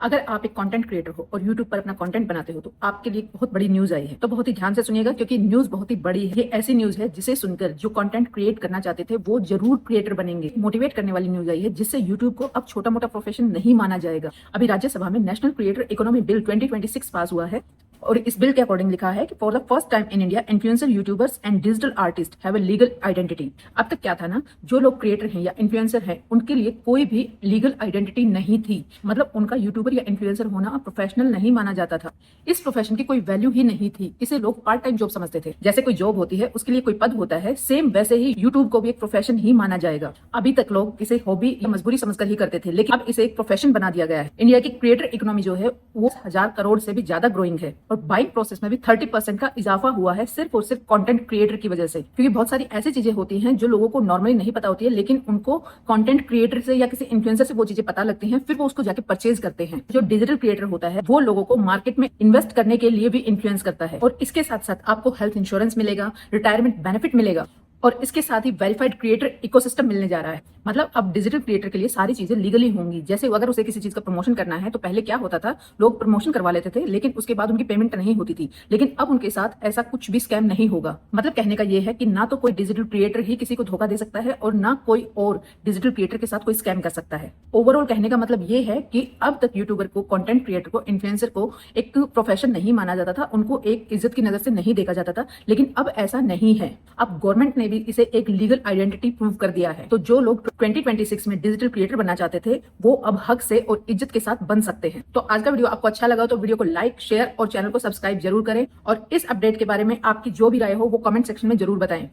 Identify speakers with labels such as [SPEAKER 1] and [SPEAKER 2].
[SPEAKER 1] अगर आप एक कंटेंट क्रिएटर हो और YouTube पर अपना कंटेंट बनाते हो तो आपके लिए बहुत बड़ी न्यूज आई है। तो बहुत ही ध्यान से सुनिएगा क्योंकि न्यूज बहुत ही बड़ी है। ये ऐसी न्यूज है जिसे सुनकर जो कंटेंट क्रिएट करना चाहते थे वो जरूर क्रिएटर बनेंगे। मोटिवेट करने वाली न्यूज आई है जिससे YouTube को अब छोटा मोटा प्रोफेशन नहीं माना जाएगा। अभी राज्यसभा में नेशनल क्रिएटर इकोनॉमी बिल 2026 पास हुआ है और इस बिल के अकॉर्डिंग लिखा है कि for the first time in India influencer YouTubers and digital artist have a legal identity. अब तक क्या था ना, जो लोग क्रिएटर हैं या इन्फ्लुएंसर हैं उनके लिए कोई भी लीगल आइडेंटिटी नहीं थी। मतलब उनका यूट्यूबर या इन्फ्लुएंसर होना प्रोफेशनल नहीं माना जाता था। इस प्रोफेशन की कोई वैल्यू ही नहीं थी। इसे लोग पार्ट टाइम जॉब समझते थे। जैसे कोई जॉब होती है उसके लिए कोई पद होता है, सेम वैसे ही यूट्यूब को भी एक प्रोफेशन ही माना जाएगा। अभी तक लोग इसे हॉबी या मजबूरी समझकर ही करते थे, लेकिन अब इसे एक प्रोफेशन बना दिया गया है। इंडिया की क्रिएटर इकोनॉमी जो है वो 1000 करोड़ से भी ज्यादा ग्रोइंग है और बाइंग प्रोसेस में भी 30% का इजाफा हुआ है सिर्फ और सिर्फ कंटेंट क्रिएटर की वजह से। क्योंकि बहुत सारी ऐसी चीजें होती हैं जो लोगों को नॉर्मली नहीं पता होती है, लेकिन उनको कंटेंट क्रिएटर से या किसी इन्फ्लुएंसर से वो चीजें पता लगती हैं, फिर वो उसको जाके परचेज करते हैं। जो डिजिटल क्रिएटर होता है वो लोगों को मार्केट में इन्वेस्ट करने के लिए भी इन्फ्लुएंस करता है और इसके साथ साथ आपको हेल्थ इंश्योरेंस मिलेगा, रिटायरमेंट बेनिफिट मिलेगा और इसके साथ ही वेरीफाइड क्रिएटर इकोसिस्टम मिलने जा रहा है। मतलब अब डिजिटल क्रिएटर के लिए सारी चीजें लीगली होंगी। जैसे अगर उसे किसी चीज का प्रमोशन करना है तो पहले क्या होता था, लोग प्रमोशन करवा लेते थे लेकिन उसके बाद उनकी पेमेंट नहीं होती थी। लेकिन अब उनके साथ ऐसा कुछ भी स्कैम नहीं होगा। मतलब कहने का यह है कि ना तो कोई डिजिटल क्रिएटर ही किसी को धोखा दे सकता है और ना कोई और डिजिटल क्रिएटर के साथ कोई स्कैम कर सकता है। ओवरऑल कहने का मतलब यह है कि अब तक यूट्यूबर को, कंटेंट क्रिएटर को, इन्फ्लुएंसर को एक प्रोफेशन नहीं माना जाता था, उनको एक इज्जत की नजर से नहीं देखा जाता था। लेकिन अब ऐसा नहीं है। अब गवर्नमेंट ने भी इसे एक लीगल आइडेंटिटी प्रूव कर दिया है। तो जो लोग 2026 में डिजिटल क्रिएटर बनना चाहते थे वो अब हक से और इज्जत के साथ बन सकते हैं। तो आज का वीडियो आपको अच्छा लगा तो वीडियो को लाइक, शेयर और चैनल को सब्सक्राइब जरूर करें और इस अपडेट के बारे में आपकी जो भी राय हो वो कमेंट सेक्शन में जरूर बताएं।